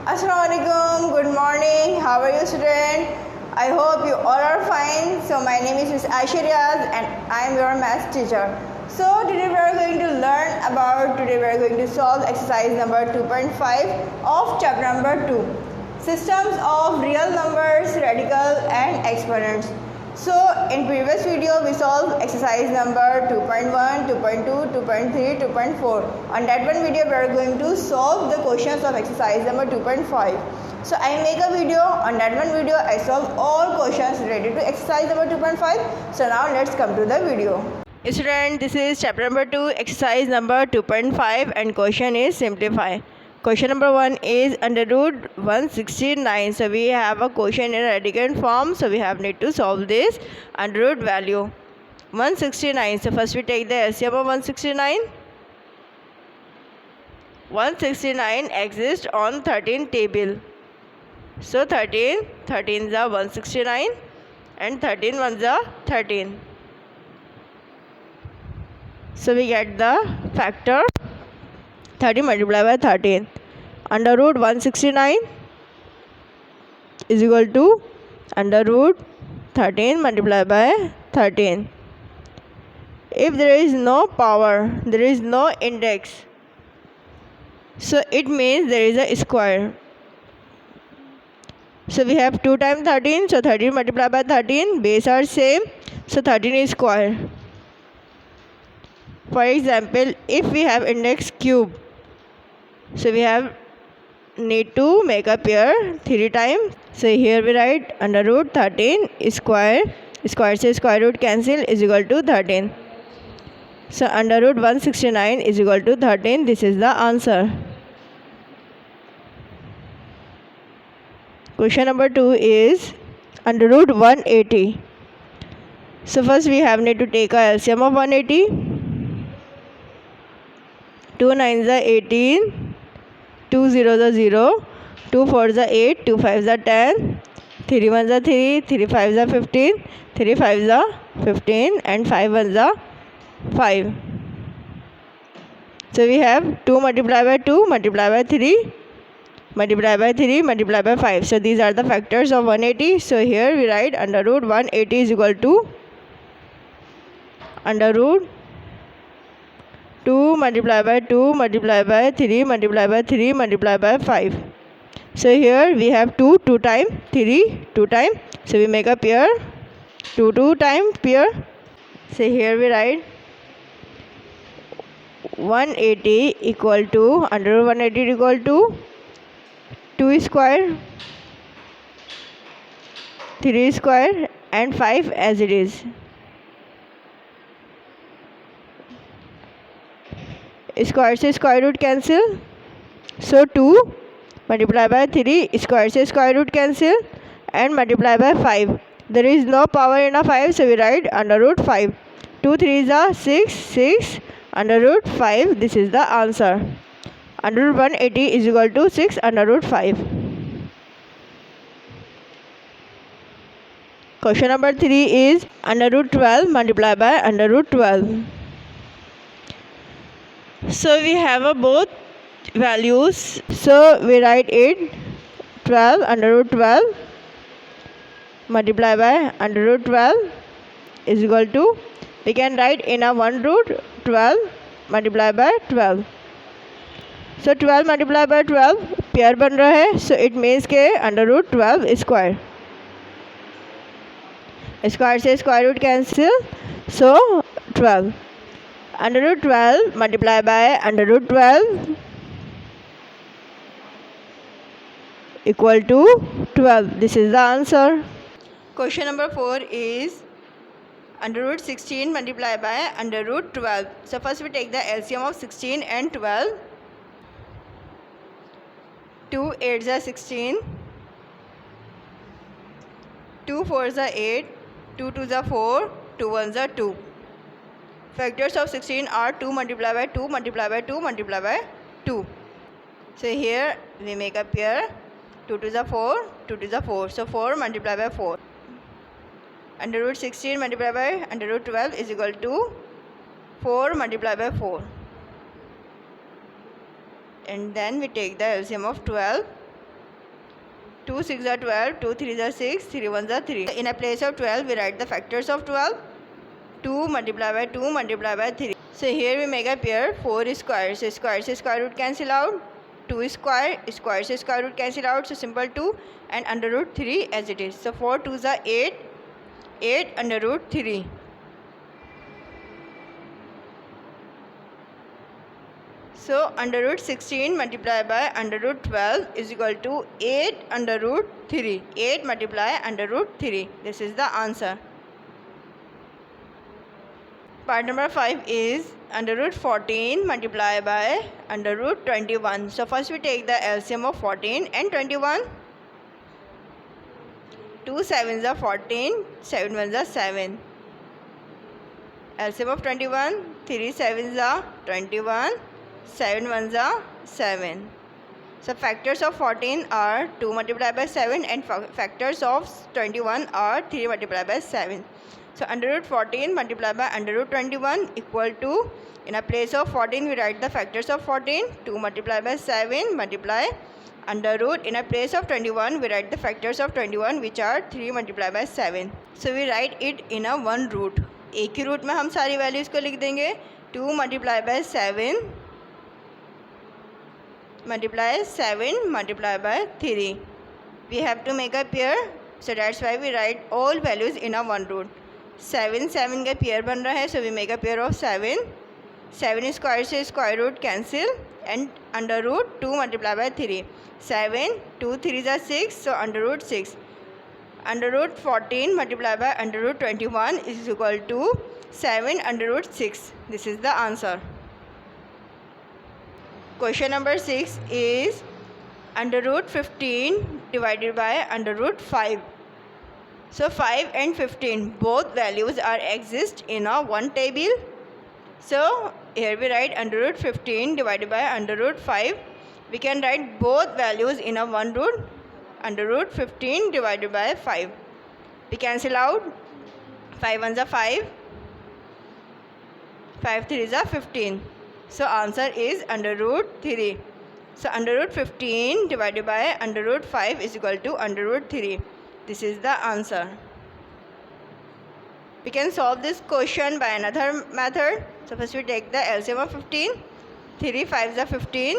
Assalamualaikum, good morning. How are you, student? I hope you all are fine. So my name is Ms. Aisha Riaz and I am your math teacher. So today we are going to solve exercise number 2.5 of chapter number 2, systems of real numbers, radical and exponents. So in previous video we solved exercise number 2.1, 2.2, 2.3, 2.4. On that one video we are going to solve the questions of exercise number 2.5. So I make a video, on that one video I solve all questions related to exercise number 2.5. So now let's come to the video. Student, this is chapter number 2, exercise number 2.5 and question is simplify. Question number 1 is under root 169. So we have a question in a radical form. So we have need to solve this under root value 169. So first we take the LCM of 169. 169 exists on 13 table. So 13 is a 169 and 13 ones are 13. So we get the factor 30 multiplied by 13. Under root 169 is equal to under root 13 multiplied by 13. If there is no power, there is no index, so it means there is a square. So we have 2 times 13, so 13 multiplied by 13, base are same, so 13 is square. For example, if we have index cube, so we have need to make a pair 3 times. So here we write under root 13 square से square root cancel is equal to 13. So under root 169 is equal to 13. This is the answer. Question number 2 is under root 180. So first we have need to take a LCM of 180. 2 9s are 18, 2 0s are 0, 2 4s are 8, 2 5s are 10, 3 1s are 3, 3 5s are 15, 3 5s are 15 and 5 1s are 5. So we have 2 multiplied by 2 multiplied by 3 multiplied by 3 multiplied by 5. So these are the factors of 180. So here we write under root 180 is equal to under root 2 multiplied by 2 multiplied by 3 multiplied by 3 multiplied by 5. So here we have 2 times, 3 2 times. So we make a pair 2 times pair. So here we write 180 equal to under root 180 equal to 2 square, 3 square and 5 as it is. Square से square root cancel. So 2 multiplied by 3 square से square root cancel and multiply by 5. There is no power in a 5, so we write under root 5. 2 3s are 6 under root 5. This is the answer. Under root 180 is equal to 6 under root 5. Question number 3 is under root 12 multiplied by under root 12. So we have both values. So we write 8, 12 under root 12 multiplied by under root 12 is equal to, we can write in a 1 root 12 multiplied by 12. So 12 multiplied by 12 pair बन रहा है. So it means के under root 12 square. Square से square root cancel. So 12. Under root 12 multiplied by under root 12 equal to 12. This is the answer. Question number 4 is under root 16 multiplied by under root 12. So first we take the LCM of 16 and 12. 2 8s are 16, 2 4s are 8, 2 2s are 4, 2 1s are 2. Factors of 16 are 2 multiplied by 2 multiplied by 2 multiplied by 2. So here we make a pair 2 2s are 4, 2 2s are 4. So 4 multiplied by 4. Under root 16 multiplied by under root 12 is equal to 4 multiplied by 4. And then we take the LCM of 12. 2 6 are 12, 2 3 are 6, 3 1 are 3. In a place of 12, we write the factors of 12. 2 multiplied by 2 multiplied by 3. So here we make a pair 4 squares. So squares se square root cancel out. 2 square, squares se square root cancel out. So simple 2 and under root 3 as it is. So 4 2s are 8, 8 under root 3. So under root 16 multiplied by under root 12 is equal to 8 under root 3. 8 multiply under root 3. This is the answer. Part number 5 is under root 14 multiplied by under root 21. So first we take the LCM of 14 and 21. 2 7s are 14, 7 1s are 7. LCM of 21, 3 7s are 21, 7 1s are 7. So factors of 14 are 2 multiplied by 7 and factors of 21 are 3 multiplied by 7. So under root 14 multiplied by under root 21 equal to, in a place of 14 we write the factors of 14, 2 multiplied by 7 multiply under root, in a place of 21 we write the factors of 21 which are 3 multiplied by 7. So we write it in a one root. एक ही root में हम सारी values को लिख देंगे. 2 multiplied by 7 multiply 7 multiplied by 3. We have to make a pair, so that's why we write all values in a one root. 7 7 का pair बन रहा है, so we make a pair of 7. 7 square से square root cancel and under root 2 multiplied by 3. 7 2 3 are 6, so under root 6. Under root 14 multiplied by under root 21 is equal to 7 under root 6. This is the answer. Question number 6 is under root 15 divided by under root 5. So 5 and 15 both values are exist in a one table. So here we write under root 15 divided by under root 5. We can write both values in a one root. Under root 15 divided by 5. We cancel out. 5 1s are 5. 5 3s are 15. So answer is under root 3. So under root 15 divided by under root 5 is equal to under root 3. This is the answer. We can solve this question by another method. So first we take the LCM of 15. 3 5s are 15.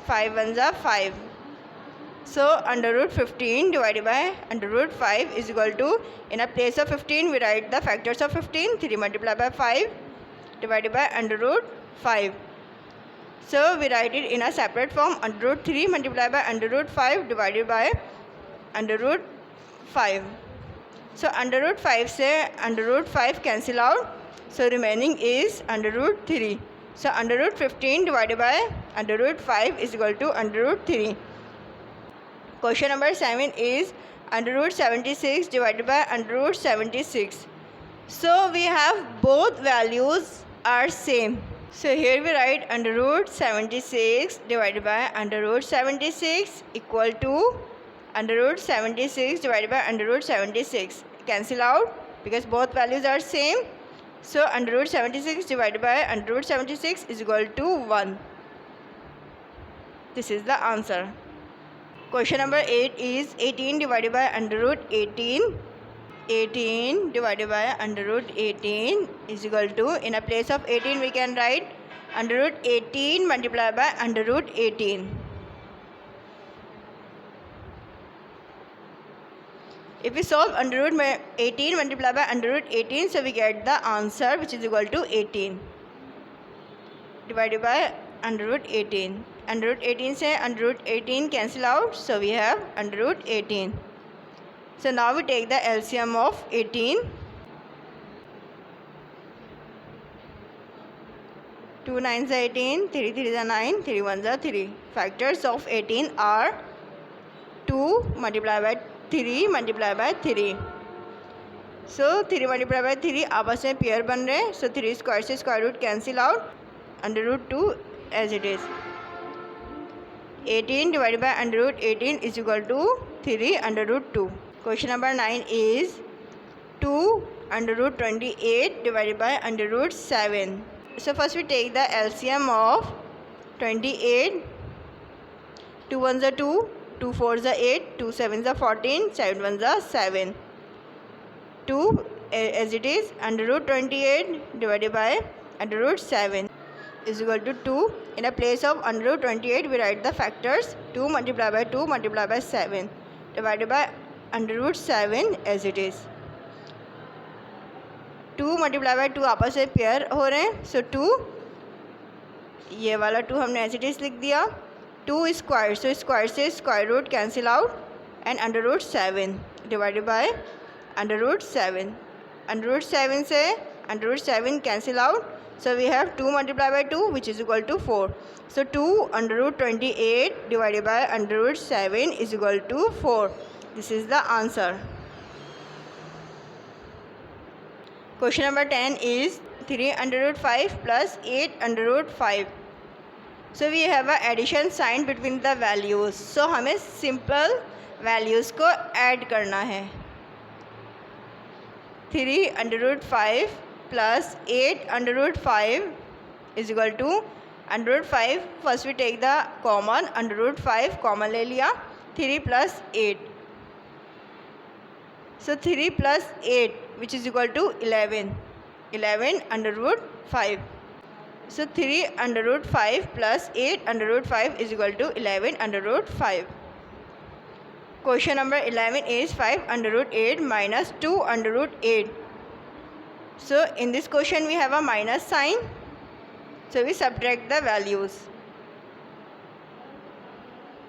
5 1s are 5. So under root 15 divided by under root 5 is equal to, in a place of 15 we write the factors of 15. 3 multiplied by 5 divided by under root 5. So we write it in a separate form. Under root 3 multiplied by under root 5 divided by under root 5. So under root 5 से under root 5 cancel out. So remaining is under root 3. So under root 15 divided by under root 5 is equal to under root 3. Question number 7 is under root 76 divided by under root 76. So we have both values are same. So here we write under root 76 divided by under root 76 equal to under root 76 divided by under root 76. Cancel out because both values are same. So under root 76 divided by under root 76 is equal to 1. This is the answer. Question number 8 is 18 divided by under root 18. 18 divided by under root 18 is equal to, in a place of 18 we can write under root 18 multiplied by under root 18. If we solve under root 18 multiplied by under root 18, so we get the answer which is equal to 18 divided by under root 18. Under root 18 से under root 18 cancel out, so we have under root 18. So now we take the LCM of 18. 2 9s are 18, 3 3s are 9, 3 1s are 3. Factors of 18 are 2 multiplied by 3 multiplied by 3. So 3 multiplied by 3 आपस में pair बन रहे हैं. So 3 square से square root cancel out. Under root 2 as it is. 18 divided by under root 18 is equal to 3 under root 2. Question number 9 is 2 under root 28 divided by under root 7. So first we take the LCM of 28. 2 1s are 2, 2 4s are 8, 2 7s are 14, 7 1s are 7. 2 as it is, under root 28 divided by under root 7 is equal to 2. In a place of under root 28 we write the factors 2 multiplied by 2 multiplied by 7 divided by under root 7 as it is. 2 multiplied by 2 आपस में pair हो रहे हैं, सो 2 ये वाला 2 हमने as it is लिख दिया. 2 स्क्वायर, सो स्क्वायर से square root cancel out and under root 7 divided by under root 7. Under root 7 से under root 7 cancel out, so we have 2 multiplied by 2 which is equal to 4. So 2 under root 28 divided by under root 7 is equal to 4. This is the answer. Question number 10 is 3 under root 5 plus 8 under root 5. So we have a addition sign between the values. So हमें simple values को add करना है. 3 under root 5 plus 8 under root 5 is equal to under root 5. First we take the common, under root 5 common ले लिया, 3 plus 8. So 3 plus 8 which is equal to 11. 11 under root 5. So 3 under root 5 plus 8 under root 5 is equal to 11 under root 5. Question number 11 is 5 under root 8 minus 2 under root 8. So in this question we have a minus sign, so we subtract the values.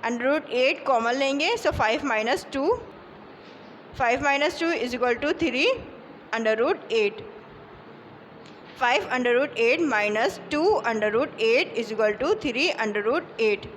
Under root 8 common लेंगे, so 5 minus 2. 5 minus 2 is equal to 3 under root 8. 5 under root 8 minus 2 under root 8 is equal to 3 under root 8.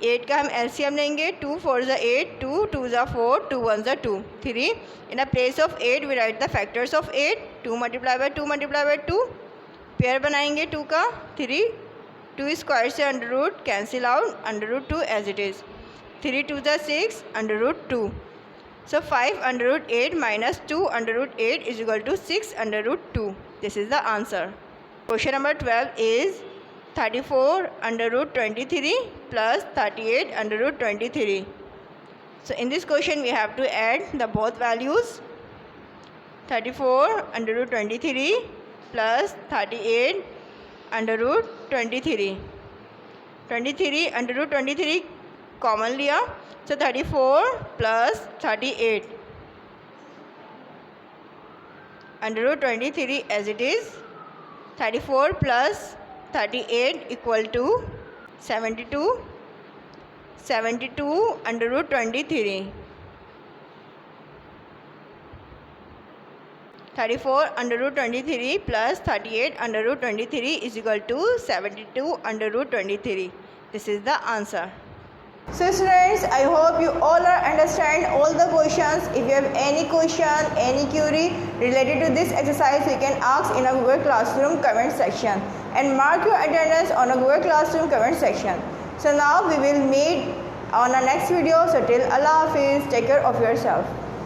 8 का हम LCM लेंगे, 2 4s are 8, 2 2s are 4, 2 1s are 2, 3. In a place of 8 we write the factors of 8, 2 multiplied by 2 multiplied by 2. Pair बनाएंगे 2 का, 3. 2 square से under root cancel out, under root 2 as it is. 3 2s are 6 under root 2. So 5 under root 8 minus 2 under root 8 is equal to 6 under root 2. This is the answer. Question number 12 is 34 under root 23 plus 38 under root 23. So in this question we have to add the both values. 34 under root 23 plus 38 under root 23. 23 under root 23 common लिया, so 34 plus 38 under root 23 as it is. 34 plus 38 equal to 72. 72 under root 23. 34 under root 23 plus 38 under root 23 is equal to 72 under root 23. This is the answer. So students, I hope you all are understand all the questions. If you have any question, any query related to this exercise, you can ask in a Google Classroom comment section and mark your attendance on a Google Classroom comment section. So now we will meet on our next video. So till Allah Hafiz, take care of yourself.